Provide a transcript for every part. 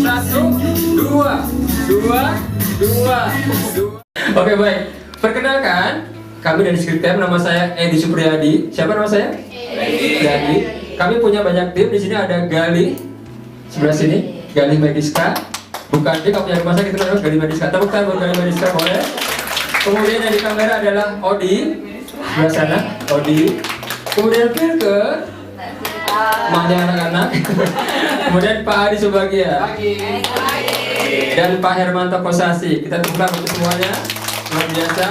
Satu, dua. Oke, baik. Perkenalkan, kami dari Skriptem. Nama saya Edi Supriyadi. Siapa nama saya? Edi. Kami punya banyak tim. Di sini ada Gali, sebelah sini, Gali Mediska. Bukan dia nggak punya rumah sakit, itu Gali Mediska. Tepuk tangan buat Gali Mediska, boleh? Kemudian yang di kamera adalah Odi, sebelah sana, Odi. Kemudian Pilke, mahnya anak-anak. Kemudian Pak Adi Subagia dan Pak Hermanto Kosasi. Kita tepuk tangan untuk semuanya, luar biasa.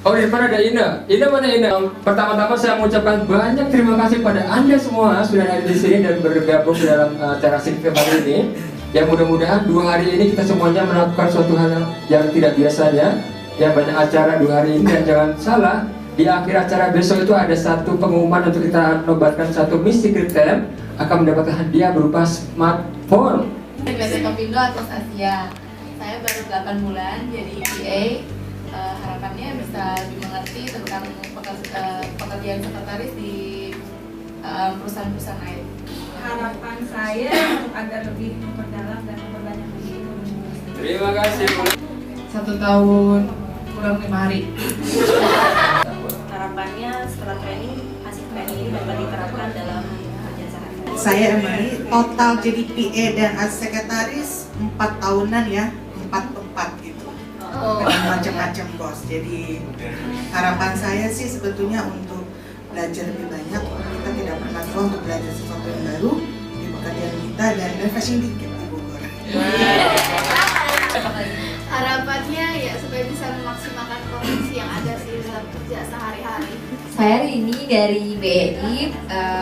Oh, di depan ada Ina. Ina mana Ina? Pertama-tama saya mengucapkan banyak terima kasih pada Anda semua sudah ada di sini dan bergabung dalam acara Skriptem hari ini. Yang mudah-mudahan 2 hari ini kita semuanya melakukan suatu hal yang tidak biasanya. Yang banyak acara 2 hari ini, dan jangan salah, di akhir acara besok itu ada satu pengumuman untuk kita nobatkan satu misi Skriptem akan mendapatkan hadiah berupa smartphone. PT Topindo Atlas Asia. Saya baru 8 bulan jadi PA. Harapannya bisa lebih mengerti tentang pekerjaan sekretaris di perusahaan-perusahaan lain. Harapan saya agar lebih memperdalam dan memperbanyak lagi ilmu. Terima kasih. 1 tahun kurang 5 hari. Harapannya setelah training, hasil training ini dapat diterapkan dalam pekerjaan sehari-hari. Saya Emily, total jadi PA dan sekretaris 4 tahunan ya, 4 tempat gitu. Dengan macam-macam bos. Jadi harapan saya sih sebetulnya untuk belajar lebih banyak. Kita tidak pernah tua untuk belajar sesuatu yang baru di pekerjaan kita dan refreshing dikit di Bogor. Harapannya ya supaya bisa memaksimalkan profesi yang ada sih dalam kerja sehari-hari. Saya ini dari BI,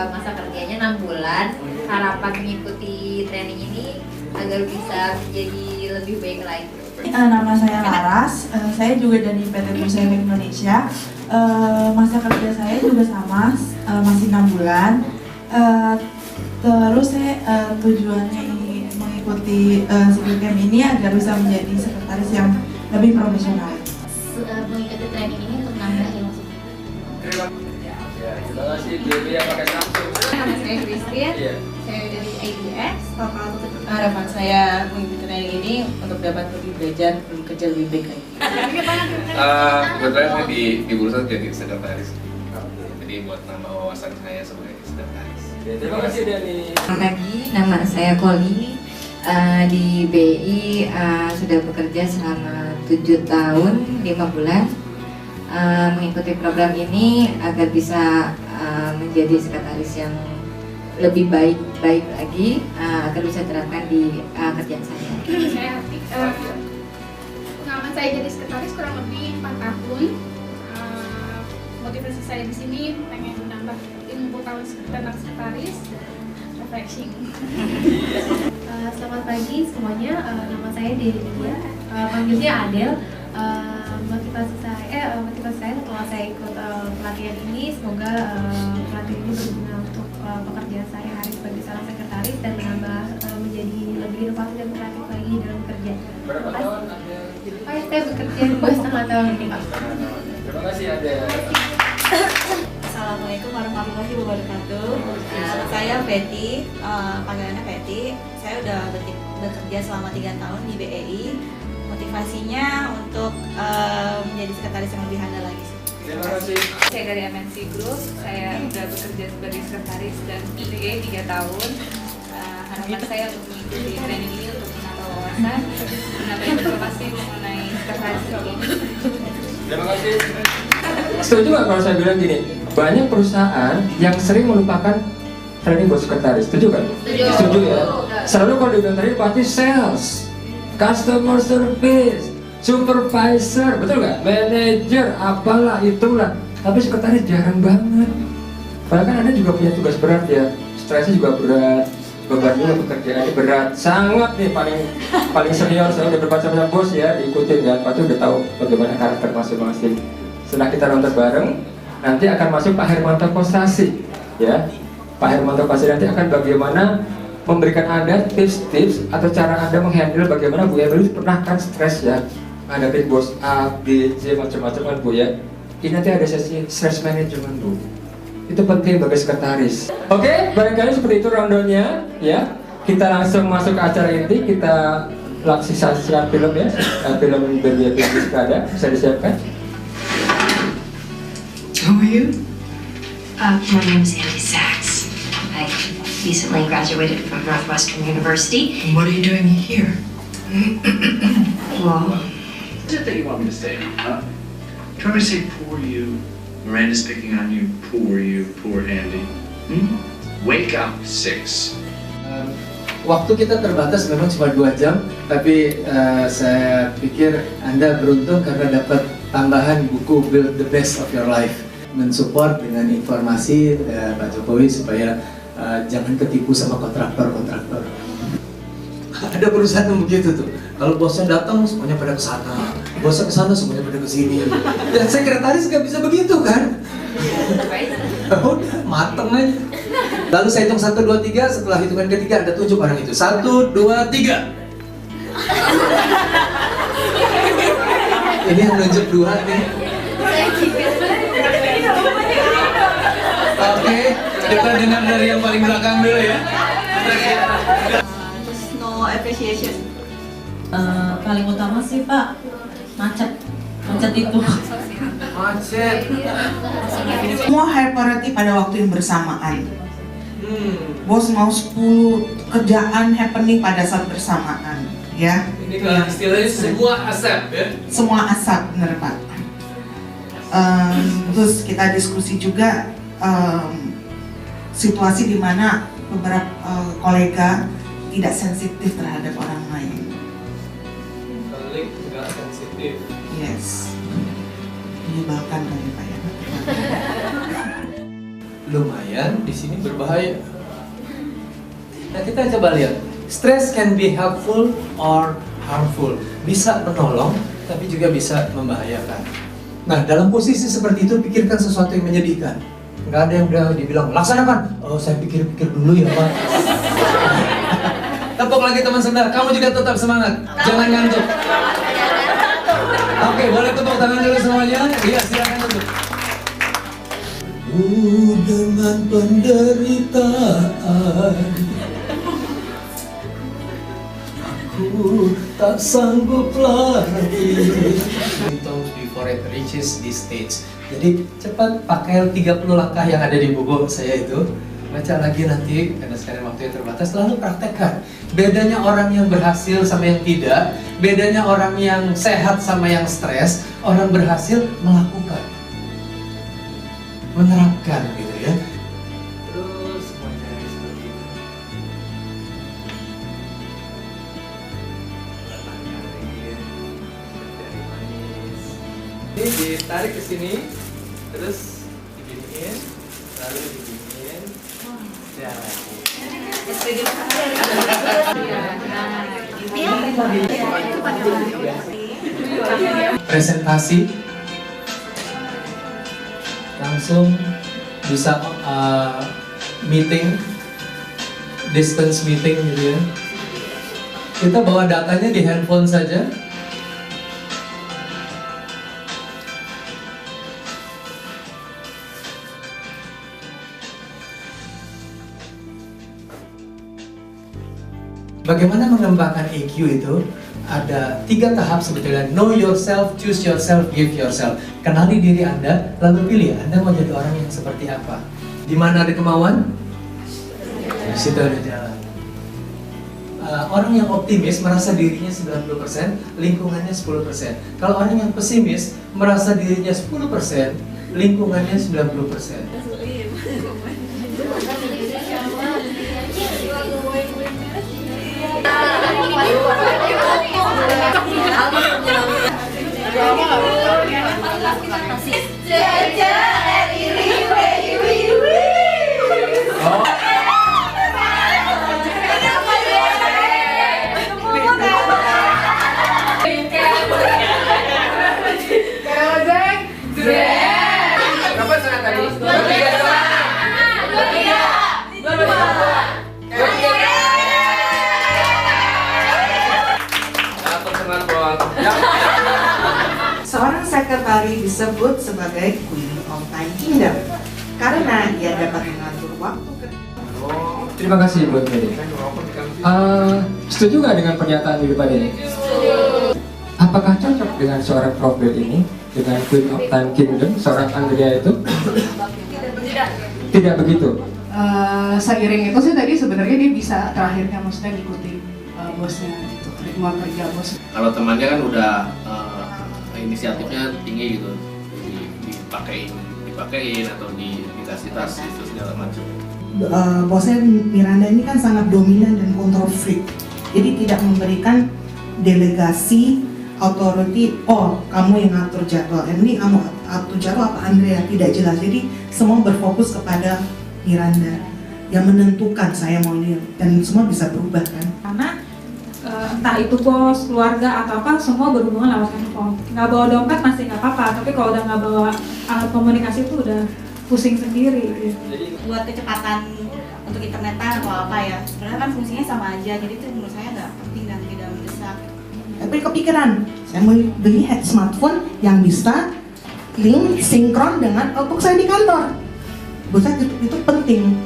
masa kerjanya 6 bulan. Harapan mengikuti training ini agar bisa menjadi lebih baik lagi. Nama saya Laras, saya juga dari PT Bursa Efek Indonesia. Masa kerja saya juga sama, masih 6 bulan. Terus saya tujuannya ingin mengikuti Skriptem ini agar bisa menjadi sekretaris yang lebih profesional. Mengikuti training ini untuk nambah ilmu. Terima kasih. Bibi yang pakai Samsung. Nama saya Christine. Iya. Saya dari IDX. Harapan saya mengikuti training ini untuk dapat lebih belajar, bekerja lebih baik lagi. Kebetulan saya di Bursa jadi sekretaris. Jadi buat nambah wawasan saya sebagai sekretaris. Terima kasih Dani. Selamat pagi, nama saya Koli. Di BI sudah bekerja selama 7 tahun 5 bulan. Mengikuti program ini agar bisa menjadi sekretaris yang lebih baik lagi, agar bisa terapkan di kerjaan saya. Saya Hati. Pengalaman saya jadi sekretaris kurang lebih 4 tahun. Motivasi saya di sini pengen menambah ilmu tentang sekretaris, refreshing. Selamat pagi semuanya, nama saya Dewi Lydia, panggilnya Adel. Motivasi saya setelah saya ikut pelatihan ini, semoga pelatihan ini berguna untuk pekerjaan sehari-hari sebagai seorang sekretaris dan menambah menjadi lebih inovatif dan kreatif lagi dalam bekerja. Berapa tahun Anda? Saya bekerja 2,5 tahun ini, Pak. Terima kasih Adel. Assalamualaikum warahmatullahi wabarakatuh. Saya Betty, panggilannya Betty. Saya udah bekerja selama 3 tahun di BEI. Motivasinya untuk menjadi sekretaris yang lebih handal lagi. Terima kasih. Saya dari MNC Group. Saya sudah bekerja sebagai sekretaris dan PA 3 tahun. Harapan saya untuk mengikuti training ini untuk menambah wawasan, menambah informasi mengenai sekretaris ini. Terima kasih. Setuju nggak kalau saya bilang gini? Banyak perusahaan yang sering melupakan training buat sekretaris. Setuju kan? Setuju ya. Selalu kalau dibilang training pasti sales, customer service, supervisor, betul nggak? Manager, apalah itulah. Tapi sekretaris jarang banget. Padahal kan Anda juga punya tugas berat ya. Stresnya juga berat, bebannya pekerjaannya berat. Sangat nih paling senior. Saya udah berbaca-baca bos ya, diikutin kan. Pasti udah tahu bagaimana karakter masing-masing. Setelah kita nonton bareng, nanti akan masuk Pak Hermanto Kosasi, ya. Pak Hermanto Kosasi nanti akan bagaimana memberikan Anda tips-tips atau cara Anda menghandle bagaimana Bu Emily pernah kan stres ya, hadapin bos A, B, C macam-macam kan Bu ya. Ini nanti ada sesi stress management Bu. Itu penting bagi sekretaris. Oke, barangkali seperti itu rundownnya ya. kita langsung masuk ke acara inti. Kita langsung saksikan film ya, film berbiaya ada bisa disiapkan. Who are you? My name is Andy Sachs. I recently graduated from Northwestern University. And what are you doing here? Well, What is it that you want me to say? Try to say poor you. Miranda's picking on you. Poor Andy. Wake up, 6. Waktu kita terbatas memang cuma 2 jam, tapi saya pikir Anda beruntung karena dapat tambahan buku Build the Best of Your Life, mensupport dengan informasi Pak Jokowi supaya jangan ketipu sama kontraktor. Ada perusahaan yang begitu tuh. Kalau bosnya datang semuanya pada ke sana, bosnya ke sana semuanya pada ke sini. Dan sekretaris nggak bisa begitu kan? Udah mateng aja. Lalu saya hitung 1, 2, 3. Setelah hitungan ketiga ada 7 orang itu. 1, 2, 3. Ini yang nunjuk 2 nih. Oke, kita dengar dari yang paling belakang dulu ya. Just no appreciation. Paling utama sih Pak, macet itu. Macet. Semua high priority pada waktu yang bersamaan. Bos mau 10 kerjaan happening pada saat bersamaan, ya. Ini kalau istilahnya semua asap ya. Semua asap, bener Pak. Terus kita diskusi juga situasi di mana beberapa kolega tidak sensitif terhadap orang lain. Kolega tidak sensitif. Yes. Menyebalkan kali Pak ya. Lumayan di sini berbahaya. Nah, kita coba lihat. Stress can be helpful or harmful. Bisa menolong, tapi juga bisa membahayakan. Nah, dalam posisi seperti itu, pikirkan sesuatu yang menyedihkan. Nggak ada yang udah dibilang, laksanakan. Oh, saya pikir-pikir dulu ya, Pak. Tepuk lagi teman sebelah, kamu juga tetap semangat. Jangan ngantuk. Oke, boleh tepuk tangan dulu semuanya. Iya, silakan tutup. Dengan penderitaan aku tak sanggup lagi. Songs before it reaches this stage. Jadi cepat pakai 30 langkah yang ada di buku saya itu. Baca lagi nanti karena sekarang waktu yang terbatas, lalu praktekkan. Bedanya orang yang berhasil sama yang tidak, bedanya orang yang sehat sama yang stres. Orang berhasil melakukan, menerapkan gitu ya. Terus semuanya seperti itu. Ini ditarik ke sini, terus diginiin, lalu diginiin. Ya. Presentasi langsung bisa meeting, distance meeting gitu ya. Kita bawa datanya di handphone saja. Bagaimana mengembangkan EQ itu? Ada 3 tahap sebetulnya. Know yourself, choose yourself, give yourself. Kenali diri Anda, lalu pilih Anda mau jadi orang yang seperti apa. Di mana ada kemauan? Di situ ada jalan. Orang yang optimis merasa dirinya 90%, lingkungannya 10%. Kalau orang yang pesimis merasa dirinya 10%, lingkungannya 90%. Seorang sekretari disebut sebagai Queen of Time Kingdom karena dia dapat mengatur waktu. Terima kasih buat Medi. Setuju nggak dengan pernyataan di depan ini? Apakah cocok dengan seorang Prophet ini, dengan Queen of Time Kingdom, seorang Andrea itu? Tidak begitu. Seiring itu sih tadi sebenarnya dia bisa terakhirnya maksudnya ngikutin bosnya gitu, ritme kerja bos. Kalau temannya kan udah inisiatifnya tinggi gitu, dipakein atau dikasih tas itu segala macam. Bosnya Miranda ini kan sangat dominan dan control freak, jadi tidak memberikan delegasi authority. Oh, kamu yang ngatur jadwal, ini kamu atur jadwal apa Andrea, tidak jelas. Jadi semua berfokus kepada Miranda yang menentukan saya mau ini, dan semua bisa berubah kan. Karena entah itu bos, keluarga atau apa, semua berhubungan lewat handphone. Nggak bawa dompet masih nggak apa-apa, tapi kalau udah nggak bawa alat komunikasi itu udah pusing sendiri. Buat kecepatan untuk internetan atau apa ya, sebenarnya kan fungsinya sama aja, jadi itu menurut saya nggak penting dan tidak mendesak. Tapi kepikiran, saya mau beli smartphone yang bisa link sinkron dengan notebook saya di kantor. Buat saya itu penting.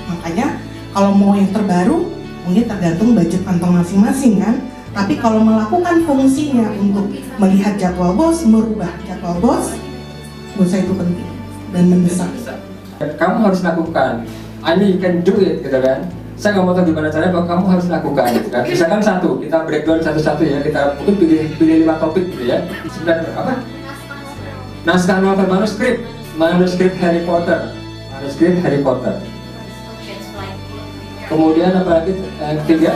Makanya kalau mau yang terbaru, mungkin tergantung budget kantong masing-masing kan. Tapi kalau melakukan fungsinya untuk melihat jadwal bos, merubah jadwal bos, buat saya itu penting dan mendesak. Kamu harus lakukan. I mean, you can do it, gitu kan? Saya nggak mau tahu gimana caranya, bahwa kamu harus lakukan, gitu kan? Misalkan satu, kita breakdown satu-satu ya. Kita mungkin pilih 5 topik, gitu ya. 9 apa? Naskah novel manuskrip Harry Potter, Kemudian apa lagi? Yang ketiga?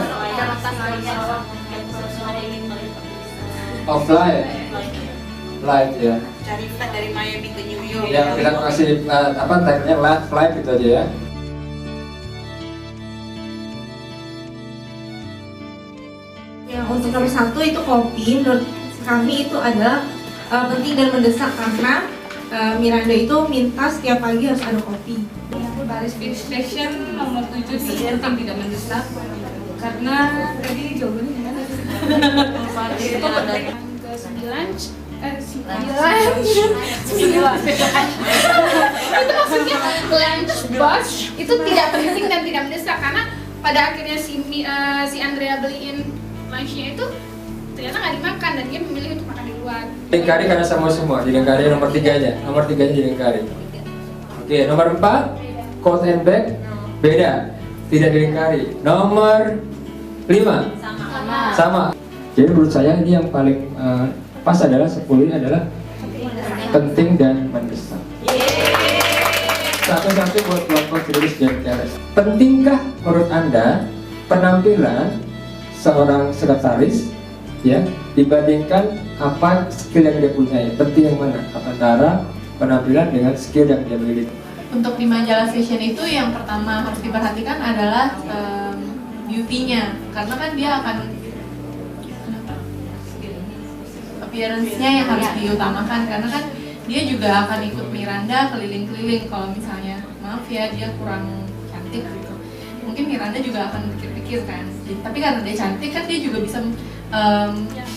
Of Life ya. Cari flight dari Miami ke New York. Yang kita kasih tagnya Life gitu aja ya. Yang untuk nomor 1 itu kopi, menurut kami itu adalah penting dan mendesak karena Miranda itu minta setiap pagi harus ada kopi. Baris Station nomor 7 sih penting tidak mendesak karena tadi jawabannya gimana? Itu penting. Ke 9 itu maksudnya lunch box itu tidak penting dan tidak mendesak karena pada akhirnya si Andrea beliin lunchnya itu ternyata nggak dimakan dan dia memilih untuk makan di luar. Dilingkari karena semua dilingkari nomor 3-nya dilingkari. Oke, nomor 4 coat and bag beda, tidak dilingkari. Nomor 5 sama. Jadi menurut saya ini yang paling pas adalah 10 ini adalah penting dan mendesak. Satu-satu buat kelompok Juris dan Teres. Pentingkah menurut Anda penampilan seorang sekretaris ya dibandingkan apa skill yang dia punya? Penting yang mana? Antara penampilan dengan skill yang dia miliki. Untuk di majalah fashion itu yang pertama harus diperhatikan adalah beauty-nya, karena kan dia akan appearance-nya yang harus diutamakan, karena kan dia juga akan ikut Miranda keliling-keliling. Kalau misalnya maaf ya dia kurang cantik gitu, mungkin Miranda juga akan pikir-pikir kan. Tapi karena dia cantik kan dia juga bisa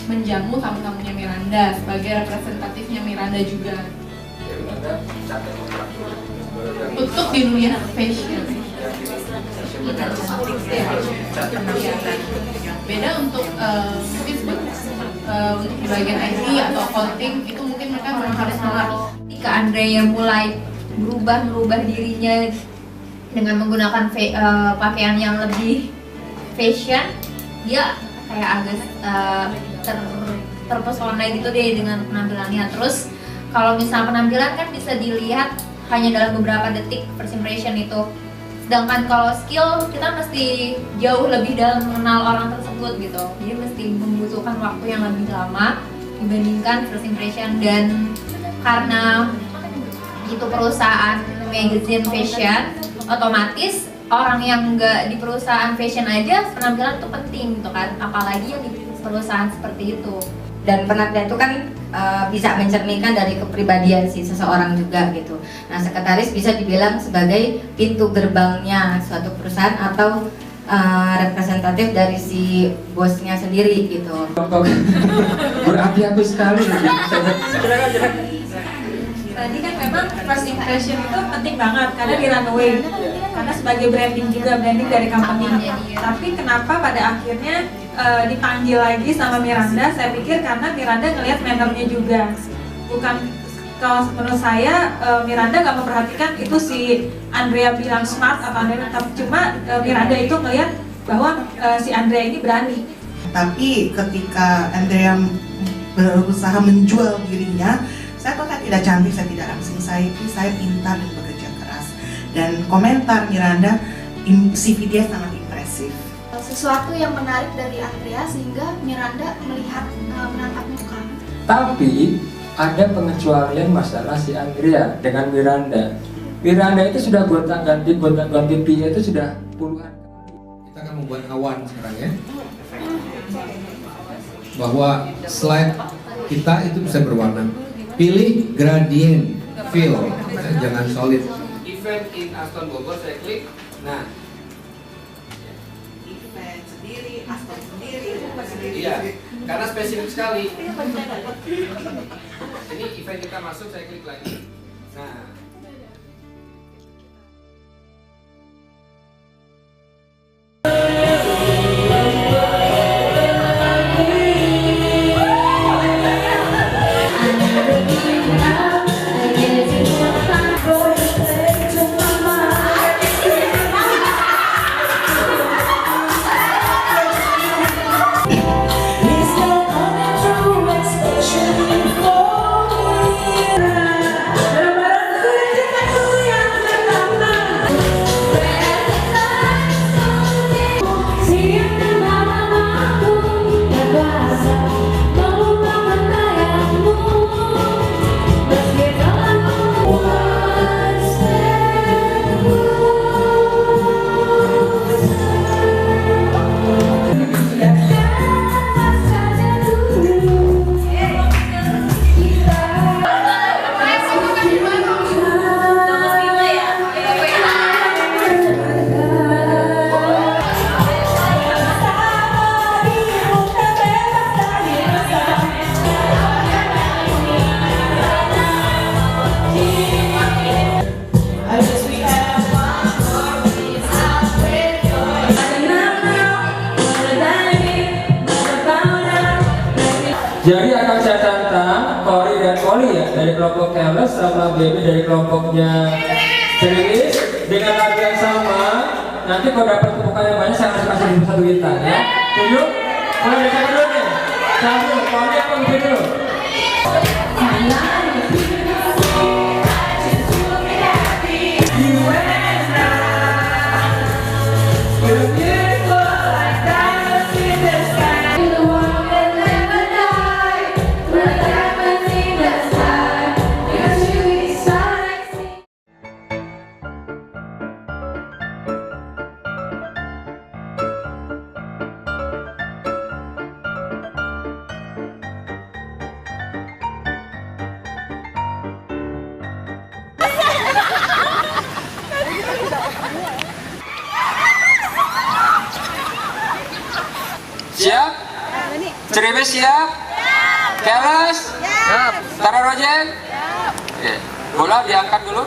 menjamu tamu-tamunya Miranda sebagai representatifnya Miranda juga. Untuk di dunia fashion beda untuk mungkin untuk di bagian IT atau accounting itu mungkin mereka memang harus mengerti. Ketika Andrea mulai berubah dirinya dengan menggunakan pakaian yang lebih fashion, dia kayak agak terpesona gitu deh dengan penampilannya. Terus kalau misal penampilan kan bisa dilihat hanya dalam beberapa detik first impression itu. Sedangkan kalau skill kita mesti jauh lebih dalam mengenal orang tersebut gitu. Jadi mesti membutuhkan waktu yang lebih lama dibandingkan first impression. Dan karena itu perusahaan magazine fashion, otomatis orang yang nggak di perusahaan fashion aja penampilan itu penting gitu kan, apalagi yang di perusahaan seperti itu. Dan penampilan itu kan bisa mencerminkan dari kepribadian si seseorang juga gitu. Nah, sekretaris bisa dibilang sebagai pintu gerbangnya suatu perusahaan atau representatif dari si bosnya sendiri gitu. Berapi-api sekali. Tadi kan memang first impression itu penting banget karena di runway, karena sebagai branding juga, branding dari company. Tapi kenapa pada akhirnya dipanggil lagi sama Miranda? Saya pikir karena Miranda ngelihat mannernya juga, bukan. Kalau menurut saya Miranda nggak memperhatikan itu si Andrea bilang smart atau Andrea, cuma Miranda itu ngelihat bahwa si Andrea ini berani. Tapi ketika Andrea berusaha menjual dirinya, saya kok tidak cantik, saya tidak langsing, saya pintar dan bekerja keras. Dan komentar Miranda, CV dia sangat impresif. Sesuatu yang menarik dari Andrea sehingga Miranda melihat menatap muka. Tapi ada pengecualian masalah si Andrea dengan Miranda. Miranda itu sudah gonta-ganti PA itu sudah puluhan. Kita akan membuat awan sekarang ya, bahwa slide kita itu bisa berwarna. Pilih gradient fill, jangan solid. Event in Aston Bogor, saya klik. Nah, Event sendiri, Aston sendiri, iya, karena spesifik sekali. Ini event kita masuk, saya klik lagi. Nah, jadi akan saya tantang Cory dan Polly ya, dari kelompok Careless sama Baby dari kelompoknya Cerilis dengan lagu yang sama. Nanti kalau dapat tepukan yang banyak saya akan kasih satu bintang ya. Tunjuk, mulai dari siapa dulu nih? Satu, Polly apa Baby dulu? Siap? Cerilis siap? Careless? Siap. Tara Rojek? Oke. Bola diangkat dulu.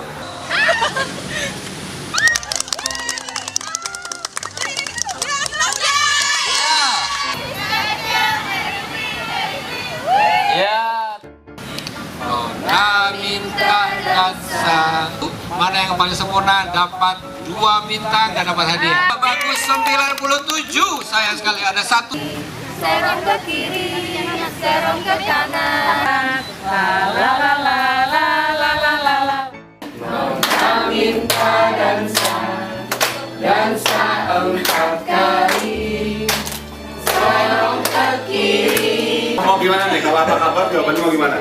Ya. Minta rasa. Mana yang paling sempurna dapat 2 bintang dan dapat hadiah. Bagus 97. Sayang sekali ada 1. Serong ke kiri, serong ke kanan. La la la la la la la la la. Nona minta dansa 4 kali. Serong ke kiri. Mau gimana nih? Kalau apa kabar jawabannya mau gimana?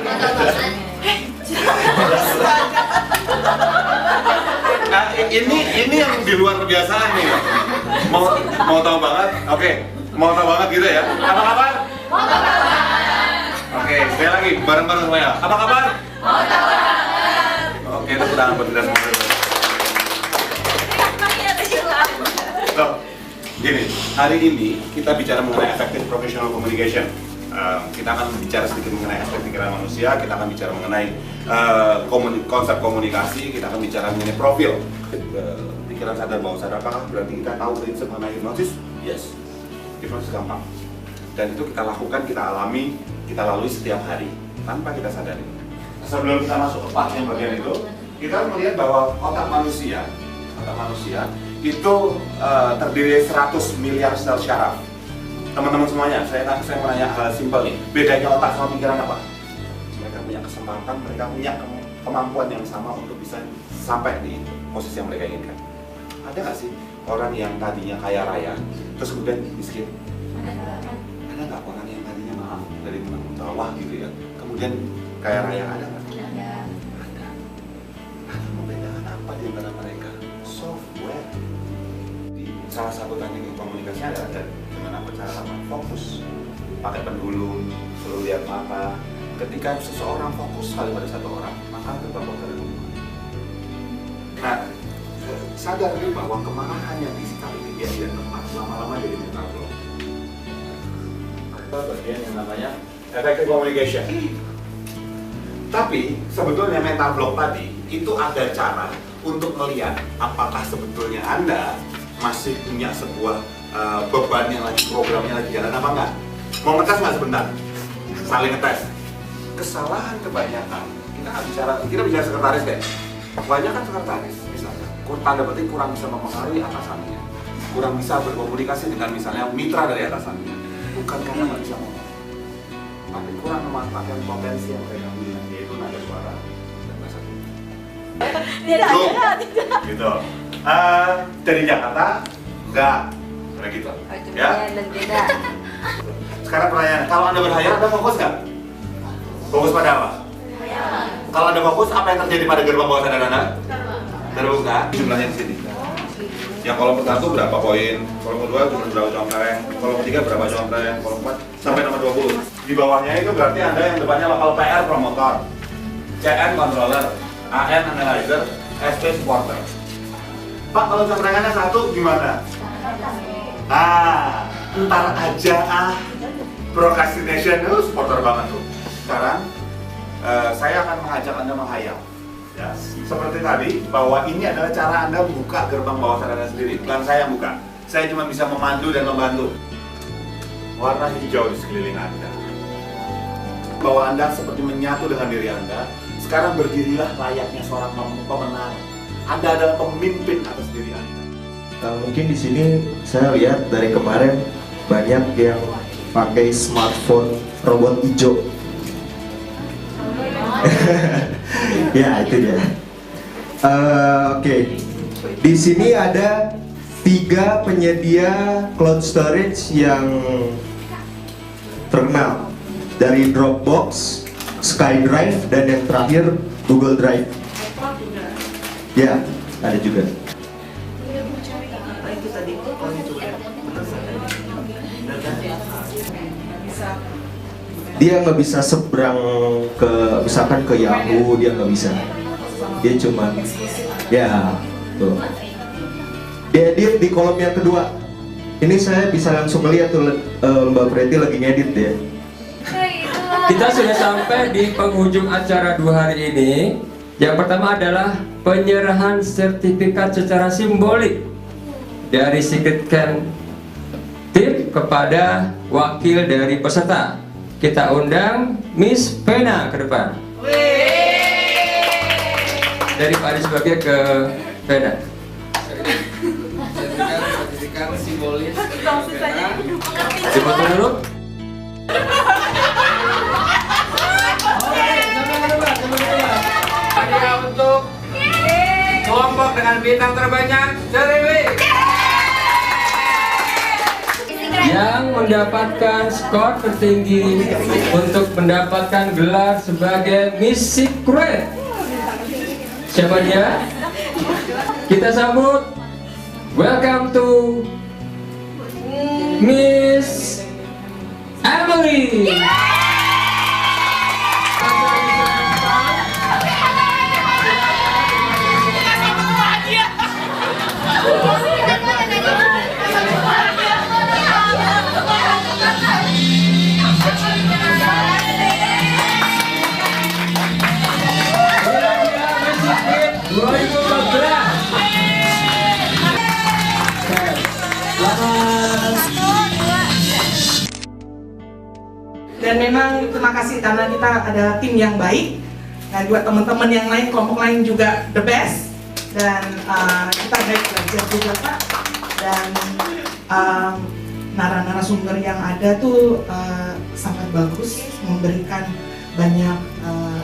Nah, ini yang di luar kebiasaan nih. Mau tahu banget? Oke. Mau tahu banget gitu ya? Apa kabar? Mau tahu banget. Oke, sekali lagi bareng-bareng semuanya. Apa kabar? Mau tahu banget. Oke, tepuk tangan buat kita semua. So, gini, hari ini kita bicara mengenai effective professional communication. Kita akan bicara sedikit mengenai aspek pikiran manusia, kita akan bicara mengenai konsep komunikasi, kita akan bicara mengenai profil. Pikiran sadar bawah sadar, apakah berarti kita tahu prinsip mengenai hipnosis? Yes, hipnosis gampang. Dan itu kita lakukan, kita alami, kita lalui setiap hari tanpa kita sadari. Sebelum kita masuk ke part yang bagian itu, kita melihat bahwa otak manusia itu terdiri dari 100 miliar sel syaraf. Teman-teman semuanya, saya mau nanya hal simpel nih. Bedanya otak sama pikiran apa? Mereka punya kesempatan, mereka punya kemampuan yang sama untuk bisa sampai di posisi yang mereka inginkan. Ada nggak sih orang yang tadinya kaya raya, terus kemudian miskin? Ada nggak orang yang tadinya maaf dari menengah bawah gitu ya, kemudian kaya raya? Ada nggak? Ada. Membedakan apa di antara mereka? Software. Di salah satu teknik komunikasi ada dengan apa cara fokus, pakai pendulum, selalu lihat mata. Ketika seseorang fokus sekali pada satu orang, maka gerbang bawah sadar. Nah, sadar dulu bahwa kemarahan yang disikap ini dia tidak tepat, lama-lama jadi mental block. Bagian yang namanya effective communication. Tapi sebetulnya mental block tadi itu ada cara untuk melihat apakah sebetulnya Anda masih punya sebuah beban yang lagi, programnya lagi jalan apa enggak. Mau ngetes nggak sebentar? Saling ngetes. Kesalahan kebanyakan, kita bicara sekretaris deh. Kebanyakan sekretaris misalnya, tanda petik kurang bisa mempengaruhi atasannya, kurang bisa berkomunikasi dengan misalnya mitra dari atasannya. Bukan karena nggak bisa ngomong, tapi kurang memanfaatkan potensi yang mereka punya, yaitu nada suara dan bahasa tubuh. Tidak. Gitu. Dari Jakarta, enggak. Kayak gitu. Ya. Sekarang pertanyaan, kalau Anda berhayal, Anda fokus nggak? Fokus pada apa? Kalau Anda fokus, apa yang terjadi pada gerbang bawah sadar Anda? Terbuka. Jumlahnya di sini. Yang kolom pertama itu berapa poin? Kolom kedua berapa contreng? Kolom ketiga berapa contreng? Kolom 4 sampai nomor 20. Di bawahnya itu berarti Anda yang depannya lokal PR promotor, CN controller, AN analyzer, SP supporter. Pak, kalau contrengannya 1 gimana? Ntar aja procrastination itu supporter banget tuh. Sekarang saya akan mengajak Anda menghayal, ya. Seperti tadi, bahwa ini adalah cara Anda membuka gerbang bawah sadar Anda sendiri. Bukan saya yang buka, saya cuma bisa memandu dan membantu. Warna hijau di sekeliling Anda, bahwa Anda seperti menyatu dengan diri Anda. Sekarang berdirilah layaknya seorang pemenang. Anda adalah pemimpin atas diri Anda. Mungkin di sini saya lihat dari kemarin banyak yang pakai smartphone robot hijau. Ya, itu dia. Oke. Di sini ada 3 penyedia cloud storage yang terkenal, dari Dropbox, SkyDrive, dan yang terakhir Google Drive. Ya, ada juga. Dia nggak bisa seberang ke, misalkan ke Yahoo, dia nggak bisa. Dia cuma, ya, tuh. Dia edit di kolom yang kedua. Ini saya bisa langsung melihat tuh Mbak Preti lagi ngedit deh. Kita sudah sampai di penghujung acara 2 hari ini. Yang pertama adalah penyerahan sertifikat secara simbolik dari Secret Camp Team kepada wakil dari peserta. Kita undang Miss Vena ke depan. Dari Pak Adi sebagai ke Vena. Sertifikat simbolis. Dipoto dulu. Hadiah untuk kelompok dengan bintang terbanyak Ceriwi. Yang mendapatkan skor tertinggi untuk mendapatkan gelar sebagai Miss Secret. Siapa dia? Kita sambut. Welcome to Miss Emily. 2014. Dan memang terima kasih karena kita ada tim yang baik. Nah, buat teman-teman yang lain, kelompok lain juga the best. Dan kita baik belajar juga Pak. Dan narasumber yang ada tuh sangat bagus, memberikan banyak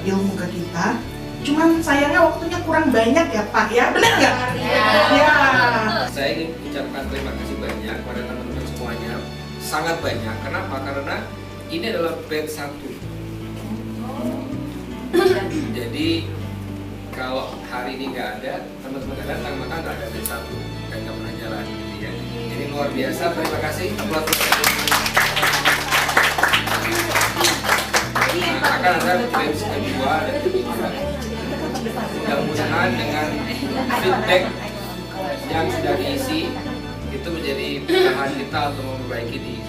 ilmu ke kita. Cuman sayangnya waktunya kurang banyak ya Pak, ya benar nggak? Ya. Saya ingin ucapkan terima kasih banyak kepada teman-teman semuanya, sangat banyak. Kenapa? Karena ini adalah batch 1. Jadi kalau hari ini nggak ada, teman-teman nggak datang, maka nggak ada batch 1 dan nggak pernah jalan. Ya. Jadi luar biasa, terima kasih. Aplaus. Nah, akan ada batch kedua dan ketiga. Mudah-mudahan dengan feedback yang sudah diisi itu menjadi bahan kita untuk memperbaiki di